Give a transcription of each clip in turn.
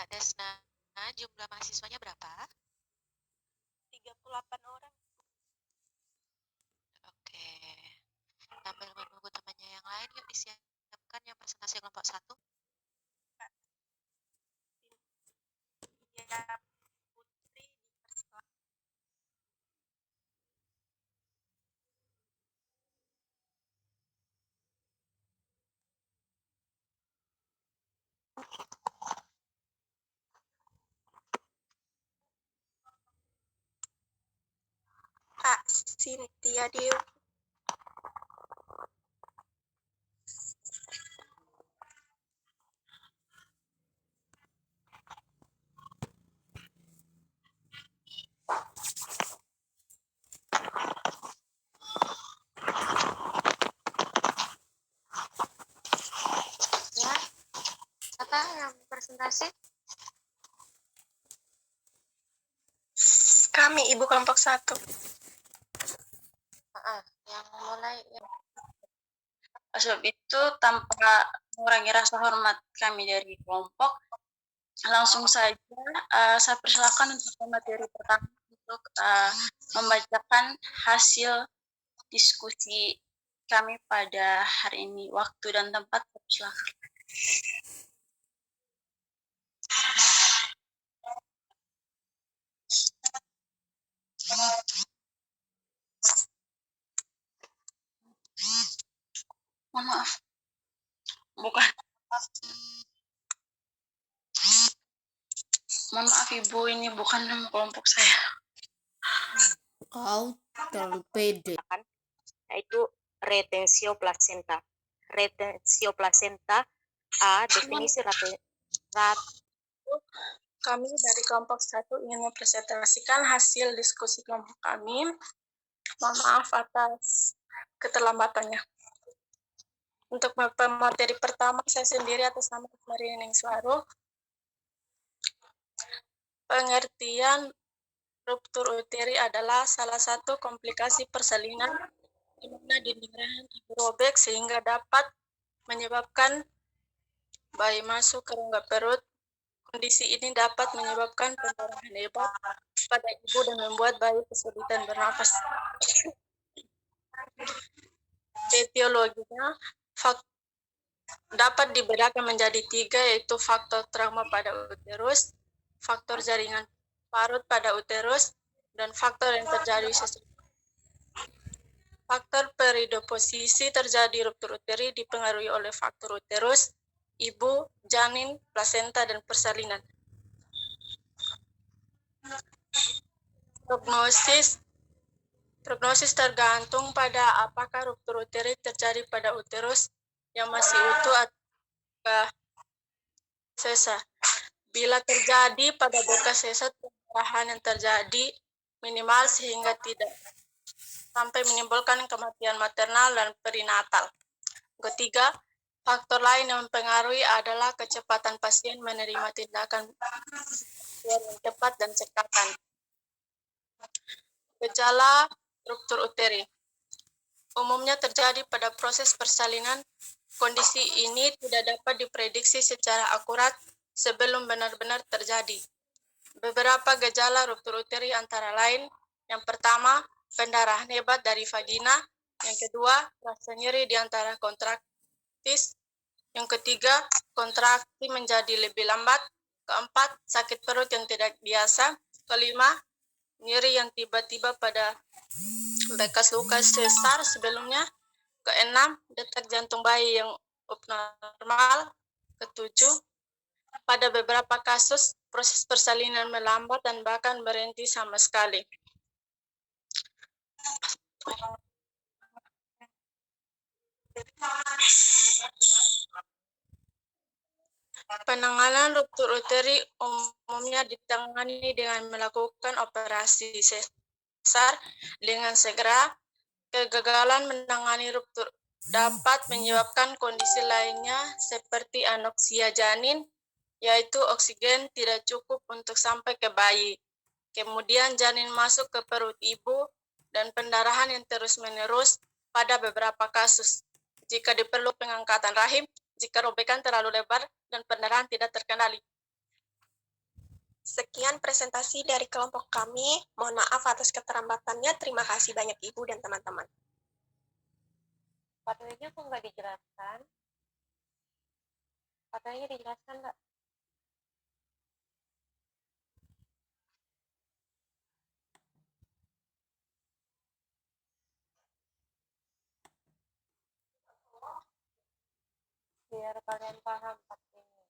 Kak Desna, jumlah mahasiswanya berapa? 38 orang. Oke. Sambil menunggu temannya yang lain, yuk disiapkan yang presentasi kelompok 1. Ya, Putri di first class. Kak Cynthia Dew. Ya, siapa yang presentasi? Kami ibu kelompok 1. Yang mulai yang Sebab itu tanpa mengurangi rasa hormat kami dari kelompok, langsung saja saya persilakan untuk materi pertama untuk membacakan hasil diskusi kami pada hari ini. Waktu dan tempat persilakan. Mohon maaf. Bukan. Mohon maaf Ibu, ini bukan nama kelompok saya. Kau terlalu pede. Yaitu retensio placenta. Retensio placenta definisi kami dari kelompok 1 ingin mempresentasikan hasil diskusi kelompok kami. Mohon maaf atas keterlambatannya. Untuk materi pertama, saya sendiri atas nama Maria Ningswaro. Pengertian ruptur uteri adalah salah satu komplikasi persalinan di mana dinding rahim robek sehingga dapat menyebabkan bayi masuk ke rongga perut. Kondisi ini dapat menyebabkan pendarahan hebat pada ibu dan membuat bayi kesulitan bernafas. Etiologinya dapat dibedakan menjadi 3, yaitu faktor trauma pada uterus, faktor jaringan parut pada uterus, dan faktor yang terjadi sesudah. Faktor peridoposisi terjadi ruptur uteri dipengaruhi oleh faktor uterus, ibu, janin, plasenta, dan persalinan. Prognosis tergantung pada apakah ruptur uteri terjadi pada uterus yang masih utuh atau sesa. Bila terjadi pada bekas sesa, pendarahan yang terjadi minimal sehingga tidak sampai menimbulkan kematian maternal dan perinatal. Ketiga, faktor lain yang mempengaruhi adalah kecepatan pasien menerima tindakan yang cepat dan cekatan. Gejala ruptur uteri umumnya terjadi pada proses persalinan. Kondisi ini tidak dapat diprediksi secara akurat sebelum benar-benar terjadi. Beberapa gejala ruptur uteri antara lain, yang pertama, pendarahan hebat dari vagina, yang kedua, rasa nyeri di antara kontraktis, yang ketiga, kontraksi menjadi lebih lambat, keempat, sakit perut yang tidak biasa, kelima, nyeri yang tiba-tiba pada bekas luka sesar sebelumnya, keenam, detak jantung bayi yang abnormal, ketujuh, pada beberapa kasus proses persalinan melambat dan bahkan berhenti sama sekali. Penanganan ruptur uteri umumnya ditangani dengan melakukan operasi sesar dengan segera. Kegagalan menangani ruptur dapat menyebabkan kondisi lainnya seperti anoksia janin, yaitu oksigen tidak cukup untuk sampai ke bayi. Kemudian janin masuk ke perut ibu dan pendarahan yang terus-menerus pada beberapa kasus. Jika diperlukan pengangkatan rahim, jika robekan terlalu lebar dan pendarahan tidak terkendali. Sekian presentasi dari kelompok kami. Mohon maaf atas keterlambatannya. Terima kasih banyak Ibu dan teman-teman. Pathway-nya kok nggak dijelaskan? Pathway-nya dijelaskan nggak? Biar kalian paham pathway-nya.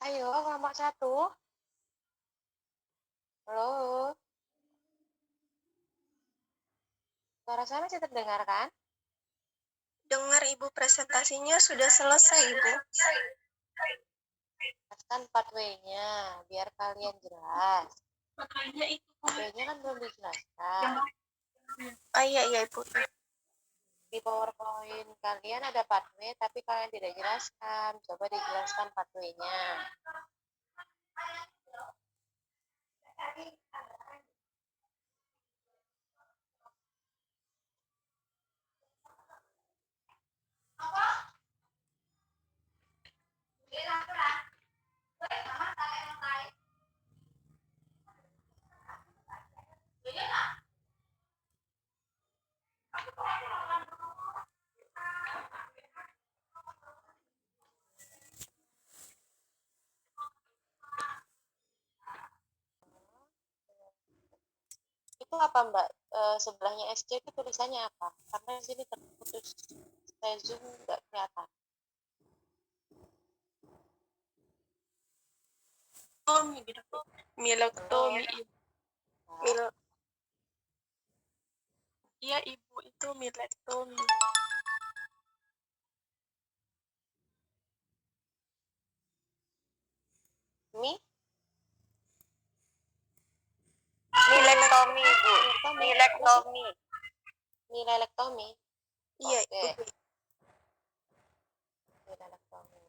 Ayo, kelompok 1. Halo. Suara saya masih terdengar kan? Dengar Ibu presentasinya sudah selesai Ibu. Jelaskan pathway-nya biar kalian jelas. Makanya itu. Pathway-nya kan belum dijelaskan. Iya Ibu. Di PowerPoint kalian ada pathway tapi kalian tidak jelaskan. Coba dijelaskan pathway-nya. Itu apa Mbak? Sebelahnya SC itu tulisannya apa? Karena di sini terputus. Saya zoom nggak kelihatan. Milektomi. Iya Ibu, itu milektomi. Milektomi, Bu. Milektomi. Milektomi. Iya Oke. Ibu. Milektomi.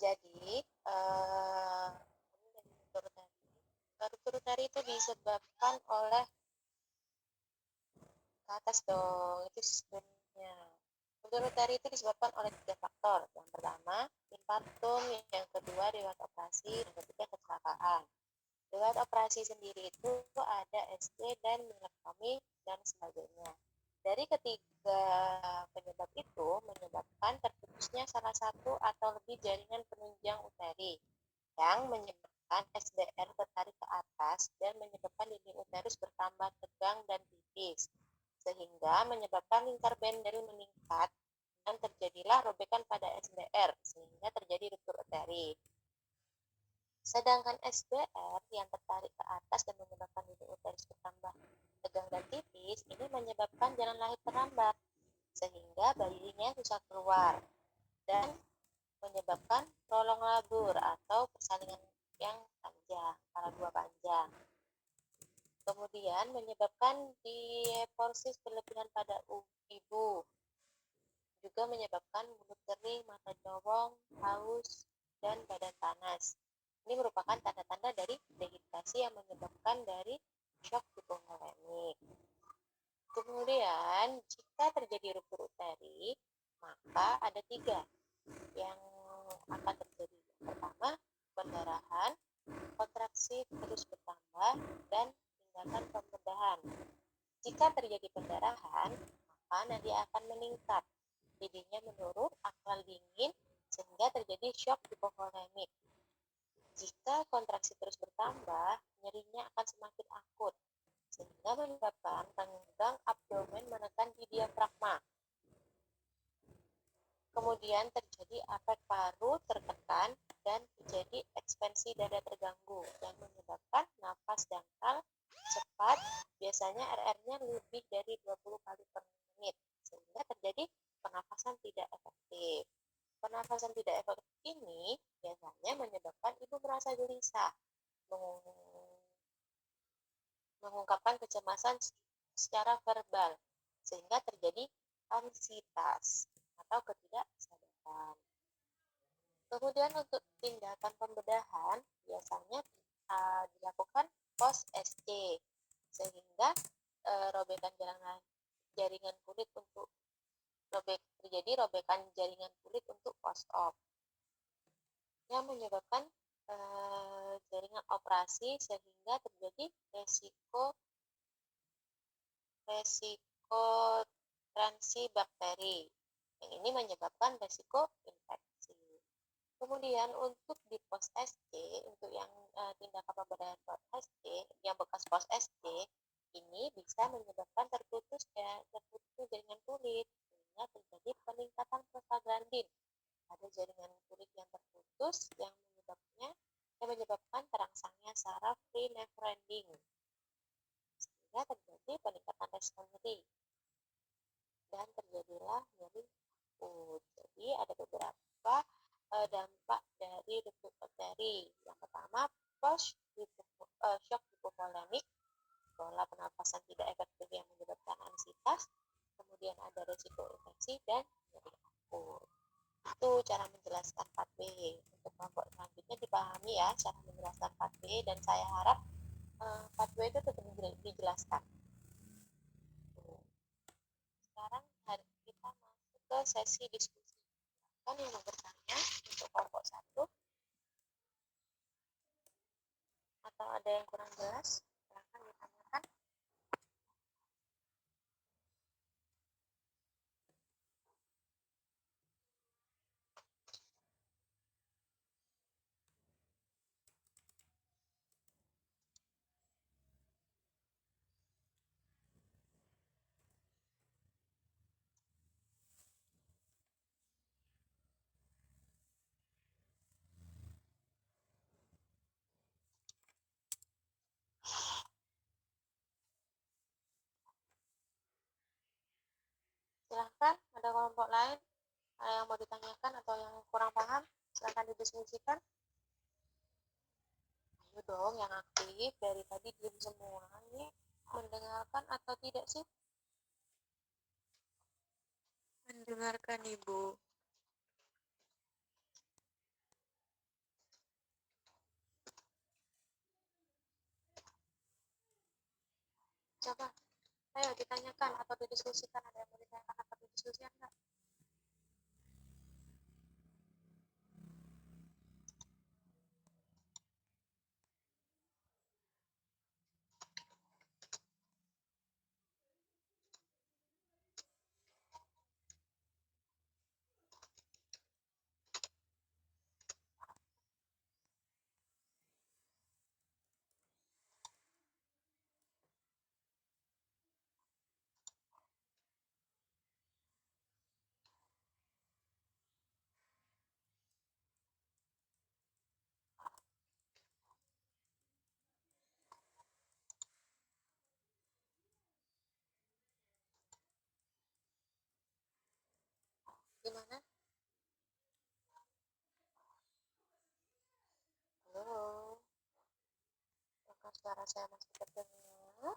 Jadi, ruptur utari itu disebabkan oleh ke atas dong, itu sebenarnya. Ruptur utari itu disebabkan oleh 3 faktor. Yang pertama, infartum, yang kedua riwayat operasi, yang ketiga kecelakaan. Riwayat operasi sendiri itu ada SD dan milektomi dan sebagainya. Dari ketiga penyebab itu menyebabkan terputusnya salah satu atau lebih jaringan penunjang uteri yang menyebabkan SBR tertarik ke atas dan menyebabkan dinding uterus bertambah tegang dan tipis, sehingga menyebabkan lingkar bendel meningkat dan terjadilah robekan pada SBR sehingga terjadi ruptur uteri. Sedangkan SBR yang tertarik ke atas dan menyebabkan dinding uterus bertambah tegang dan tipis ini menyebabkan jalan lahir terlambat sehingga bayinya susah keluar dan menyebabkan prolong labur atau persalinan yang panjang, para-2 panjang. Kemudian menyebabkan diaporsis berlebihan pada ibu, juga menyebabkan mulut kering, mata corong, haus, dan badan panas. Ini merupakan tanda-tanda dari dehidrasi yang menyebabkan dari shock hipovolemik. Kemudian, jika terjadi ruptur uteri, maka ada 3 yang akan terjadi. Yang pertama, pendarahan, kontraksi terus bertambah, dan tindakan pembedahan. Jika terjadi pendarahan, maka nadia akan meningkat. Didihnya menurun, akal dingin, sehingga terjadi shock hipovolemik. Jika kontraksi terus bertambah, nyerinya akan semakin akut, sehingga menyebabkan tenggang abdomen menekan di diafragma. Kemudian terjadi efek paru tertekan dan terjadi ekspansi dada terganggu yang menyebabkan nafas dangkal cepat, biasanya RR-nya lebih dari 20 kali per menit, sehingga terjadi pernafasan tidak efektif. Pernafasan tidak efektif ini biasanya menyebabkan ibu merasa gelisah, mengungkapkan kecemasan secara verbal, sehingga terjadi anxietas atau ketidaksadaran. Kemudian untuk tindakan pembedahan biasanya dilakukan post SC, sehingga robekan jaringan kulit untuk terjadi robekan jaringan kulit untuk post op yang menyebabkan jaringan operasi, sehingga terjadi resiko transisi bakteri. Yang ini menyebabkan resiko infeksi. Kemudian untuk di post SC, untuk yang tindakan pembedahan post SC, yang bekas post SC, ini bisa menyebabkan terputusnya jaringan kulit, sehingga terjadi peningkatan prostaglandin pada jaringan kulit yang terputus, yang menyebabkan terangsangnya saraf free nephroending, sehingga terjadi peningkatan respon nyeri dan terjadilah nyeri akut. Jadi ada beberapa dampak dari rutut bakteri. Yang pertama, shock hipovolemik, pola pernapasan tidak efektif yang menyebabkan anxietas, kemudian ada resiko infeksi dan nyeri akut. Itu cara menjelaskan 4B. Untuk kelompok selanjutnya dipahami ya cara menjelaskan 4B, dan saya harap 4B itu tetap dijelaskan. Sekarang kita masuk ke sesi diskusi. Kan yang mau bertanya untuk kelompok 1 atau ada yang kurang jelas, silahkan ditanyakan. Silahkan, ada kelompok lain yang mau ditanyakan atau yang kurang paham, silahkan didiskusikan. Ayo dong yang aktif, dari tadi diam semua. Ini mendengarkan atau tidak sih? Mendengarkan, Ibu. Coba, ayo ditanyakan atau didiskusikan. Ada yang mau ditanyakan atau didiskusikan enggak? Gimana? Halo? Apakah suara saya masih terdengar?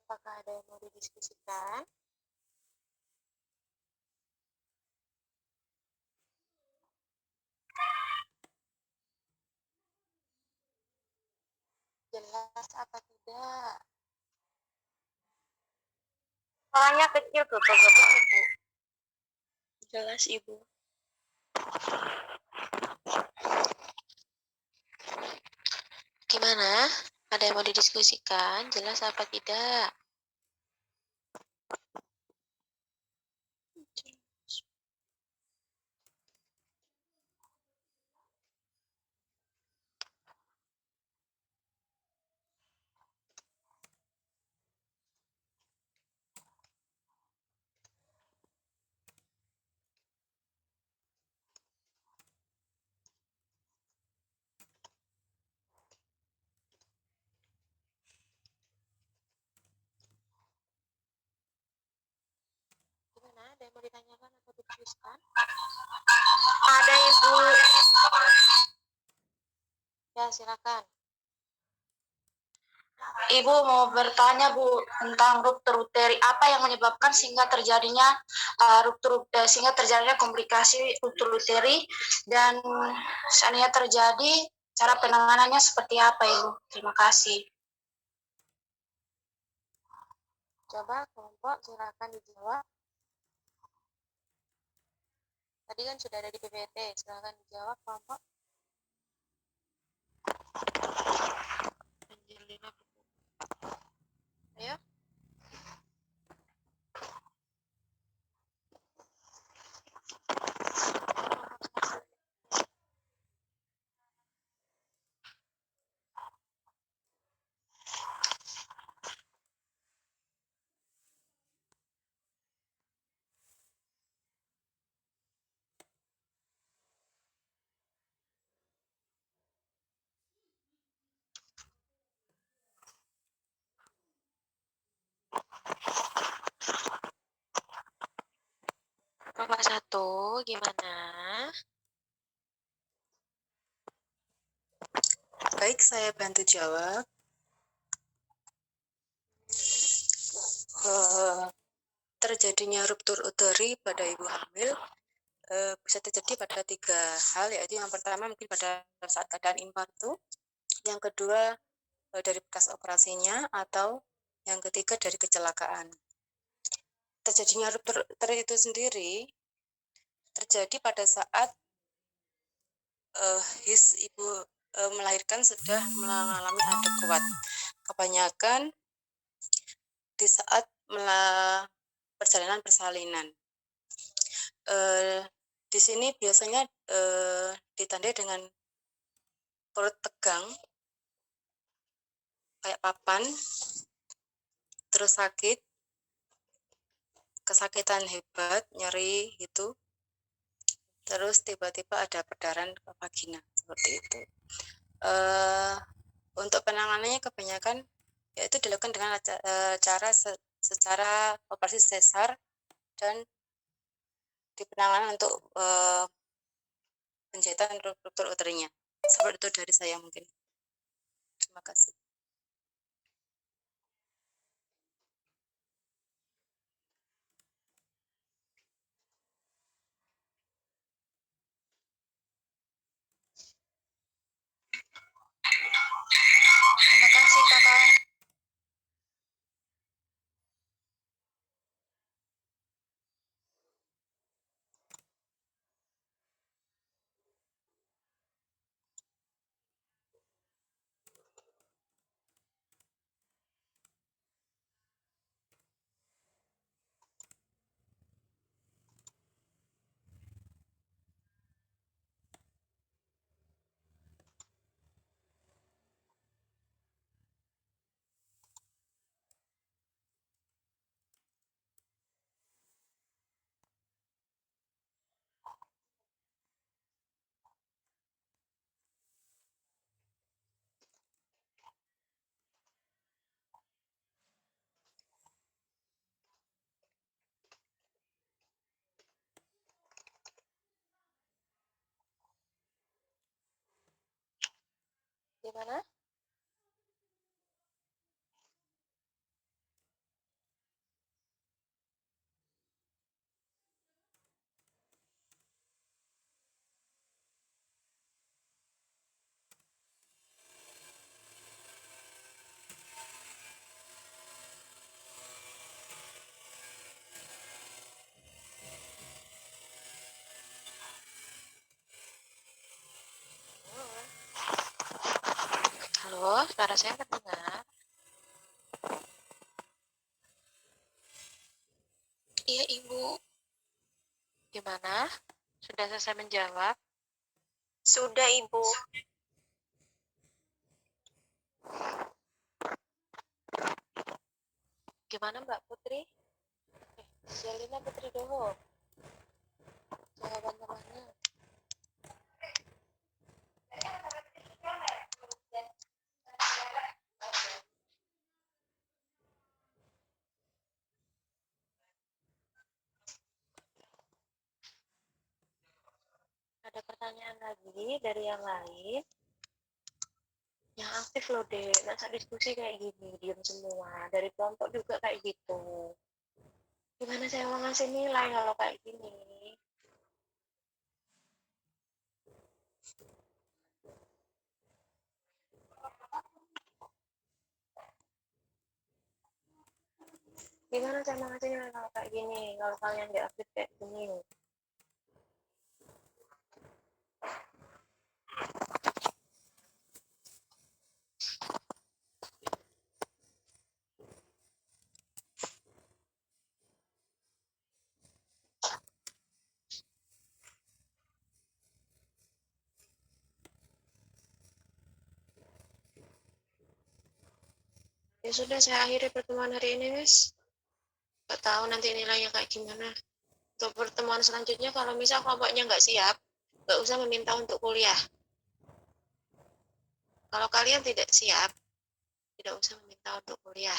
Apakah ada yang mau didiskusikan? Jelas apa tidak? Suaranya kecil tuh, Ibu. Jelas, Ibu. Gimana? Ada yang mau didiskusikan? Jelas apa tidak? ditanyakan atau dituliskan? Ada Ibu. Ya, silakan. Ibu mau bertanya Bu tentang ruptur uteri. Apa yang menyebabkan sehingga terjadinya sehingga terjadinya komplikasi ruptur uteri, dan seandainya terjadi cara penanganannya seperti apa Ibu? Terima kasih. Coba kelompok silakan dijawab. Tadi kan sudah ada di PPT, silakan dijawab kelompok. Angelina. Ayo. Kelompok 1, gimana? Baik, saya bantu jawab. Terjadinya ruptur uteri pada ibu hamil bisa terjadi pada 3 hal, yaitu yang pertama mungkin pada saat keadaan infartu, yang kedua dari bekas operasinya, atau yang ketiga dari kecelakaan. Terjadinya ruptur uteri itu sendiri terjadi pada saat ibu melahirkan sudah mengalami ada kuat. Kebanyakan di saat perjalanan persalinan. Di sini biasanya ditandai dengan perut tegang, kayak papan, terus sakit, kesakitan hebat, nyeri gitu, terus tiba-tiba ada perdarahan ke vagina, seperti itu. Untuk penanganannya kebanyakan yaitu dilakukan dengan cara secara operasi sesar dan di penanganan untuk penjahitan ruptur uterinya. Seperti itu dari saya mungkin. Terima kasih. Terima kasih Kakak. Gimana? Halo, suara saya terdengar? Iya Ibu. Gimana? Sudah selesai menjawab? Sudah Ibu. Gimana Mbak Putri? Jelina Putri Doho. Jawaban temannya. pertanyaan lagi dari yang lain. Yang aktif loh, Dek. Masa diskusi kayak gini, diem semua. Dari kelompok juga kayak gitu. Gimana saya mau ngasih nilai kalau kayak gini? Gimana saya mau ngasih nilai kalau kayak gini? Kalau kalian nggak aktif kayak gini. Ya sudah, saya akhiri pertemuan hari ini, Miss. Nggak tahu nanti nilainya kayak gimana. Untuk pertemuan selanjutnya, kalau misal kelompoknya nggak siap, nggak usah meminta untuk kuliah. Kalau kalian tidak siap, tidak usah meminta untuk kuliah.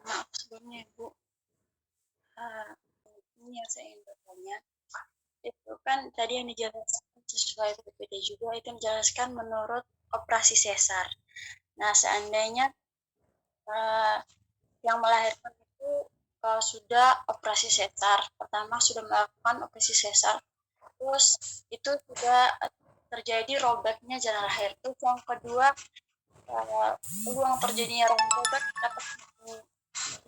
Maaf sebelumnya Bu. Ini yang saya ingin bertanya. Itu kan tadi yang dijelaskan sesuai PPD juga itu menjelaskan menurut operasi sesar. Nah, seandainya yang melahirkan itu kalau sudah operasi sesar, pertama sudah melakukan operasi sesar, terus itu sudah terjadi robeknya jalan lahir. Terus yang kedua, peluang terjadinya robek dapat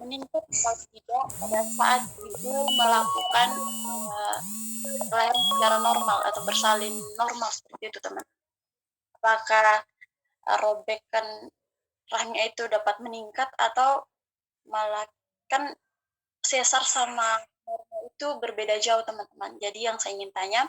meningkat atau tidak pada saat ibu melakukan kelahiran secara normal atau bersalin normal seperti itu teman. Apakah robekan rahimnya itu dapat meningkat atau malah kan sesar sama normal itu berbeda jauh teman-teman. Jadi yang saya ingin tanya